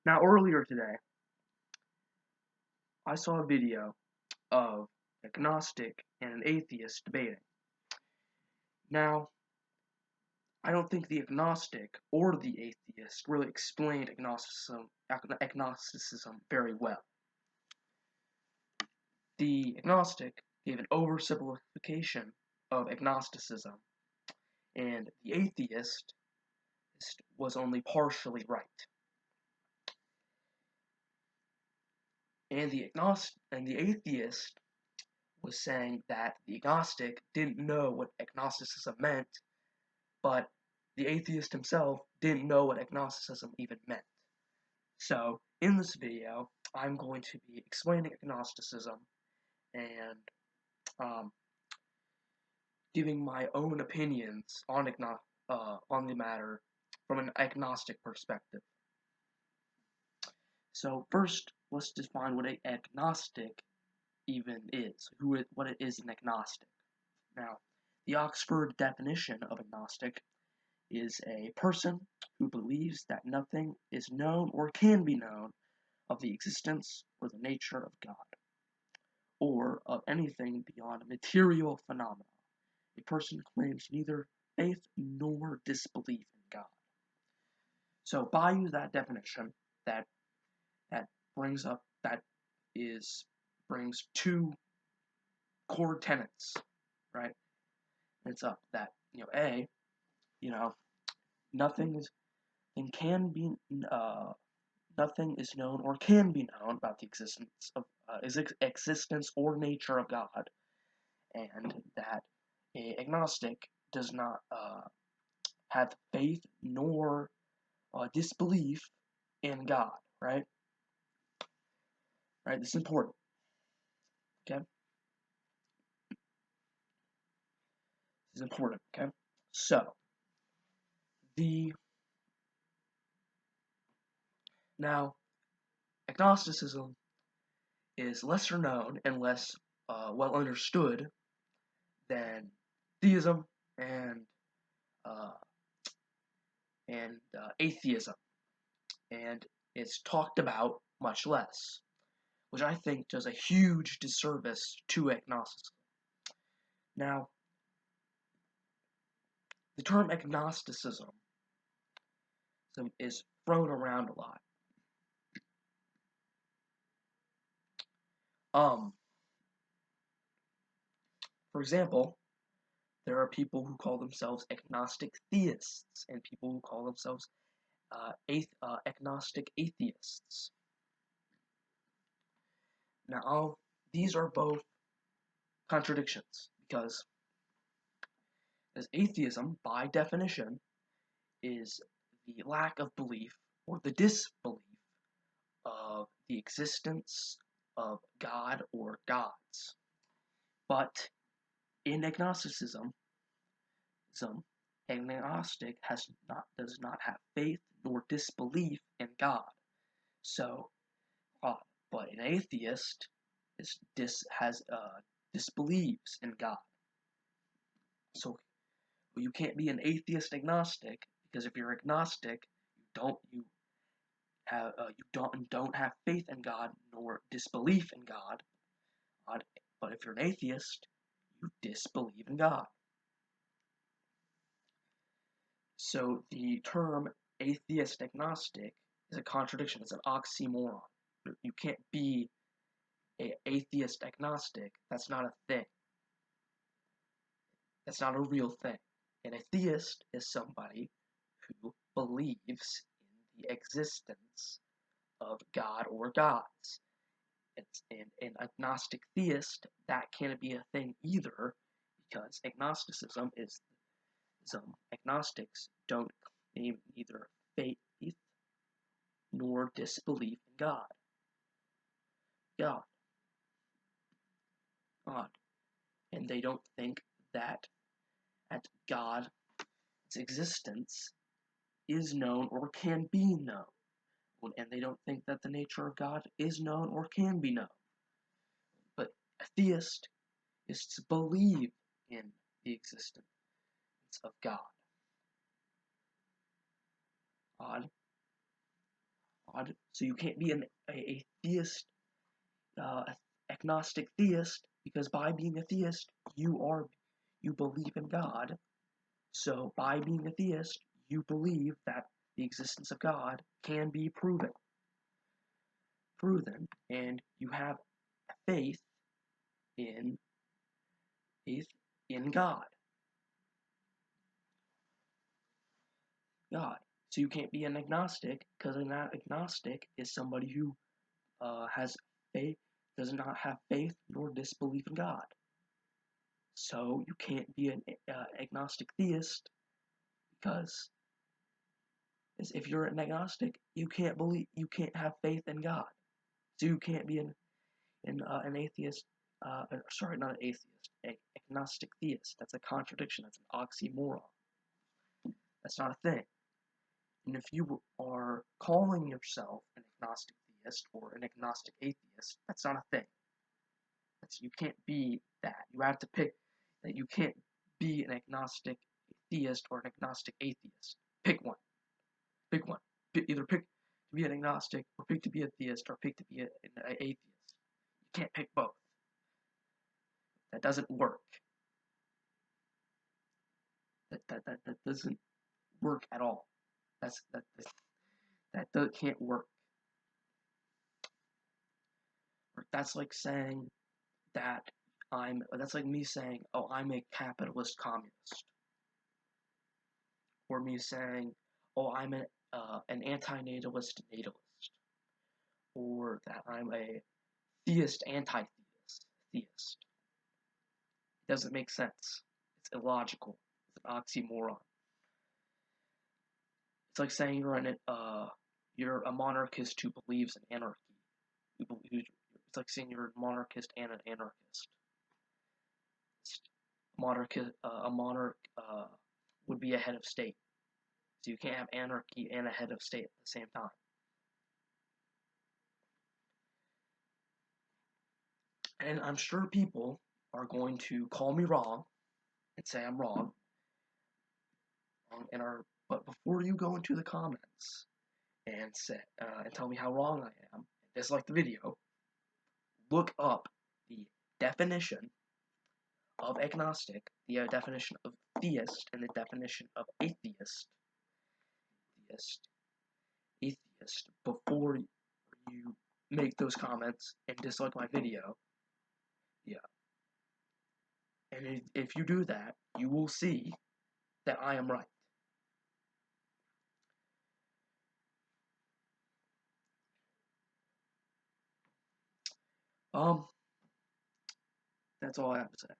Now, earlier today, I saw a video of an agnostic and an atheist debating. Now, I don't think the agnostic or the atheist really explained agnosticism very well. The agnostic gave an oversimplification of agnosticism, and the atheist was only partially right. And the atheist was saying that the agnostic didn't know what agnosticism meant, but the atheist himself didn't know what agnosticism even meant. So, in this video, I'm going to be explaining agnosticism and giving my own opinions on the matter from an agnostic perspective. So first, let's define what an agnostic even is. What it is an agnostic. Now, the Oxford definition of agnostic is a person who believes that nothing is known or can be known of the existence or the nature of God, or of anything beyond material phenomena. A person claims neither faith nor disbelief in God. So by that definition, that brings two core tenets, right? It's up that A, nothing is known or can be known about the existence or nature of God, and that a agnostic does not have faith nor disbelief in God, right? Right, this is important. Okay? This is important, okay? So, now, agnosticism is lesser known and less well understood than theism and atheism, and it's talked about much less, which I think does a huge disservice to agnosticism. Now, the term agnosticism is thrown around a lot. For example, there are people who call themselves agnostic theists and people who call themselves agnostic atheists. Now, these are both contradictions because as atheism, by definition, is the lack of belief or the disbelief of the existence of God or gods. But in agnosticism, an agnostic does not have faith nor disbelief in God. So, but an atheist disbelieves in God. So you can't be an atheist agnostic, because if you're agnostic, you don't have faith in God nor disbelief in God. But if you're an atheist, you disbelieve in God. So the term atheist agnostic is a contradiction. It's an oxymoron. You can't be an atheist agnostic. That's not a thing. That's not a real thing. An atheist is somebody who believes in the existence of God or gods. And an agnostic theist, that can't be a thing either, because agnosticism is agnostics don't claim either faith nor disbelief in God. And they don't think that God's existence is known or can be known. And they don't think that the nature of God is known or can be known. But a theist is to believe in the existence of God. God, so you can't be a theist, agnostic theist, because by being a theist, you believe in God. So by being a theist, you believe that the existence of God can be proven, and you have faith in faith in God. So you can't be an agnostic, because an agnostic is somebody who has faith, does not have faith nor disbelief in God. So you can't be an agnostic theist, because if you're an agnostic, you can't have faith in God. So you can't be an atheist. Sorry, not an atheist. Agnostic theist. That's a contradiction. That's an oxymoron. That's not a thing. And if you are calling yourself an agnostic theist or an agnostic atheist, that's not a thing. You can't be that. You have to pick that. You can't be an agnostic theist or an agnostic atheist. Pick one. Pick one. Either pick to be an agnostic, or pick to be a theist, or pick to be an atheist. You can't pick both. That doesn't work. That doesn't work at all. That can't work. That's like saying that that's like me saying, oh, I'm a capitalist communist, or me saying, oh, I'm an anti-natalist natalist, or that I'm a theist anti-theist theist. It doesn't make sense. It's illogical. It's an oxymoron. It's like saying you're a monarchist who believes in anarchy. It's like saying you're a monarchist and an anarchist. A monarch would be a head of state. So you can't have anarchy and a head of state at the same time. And I'm sure people are going to call me wrong and say I'm wrong. But before you go into the comments and tell me how wrong I am, and dislike the video, look up the definition of agnostic, the definition of theist, and the definition of atheist, before you make those comments and dislike my video. Yeah. And if you do that, you will see that I am right. That's all I have to say.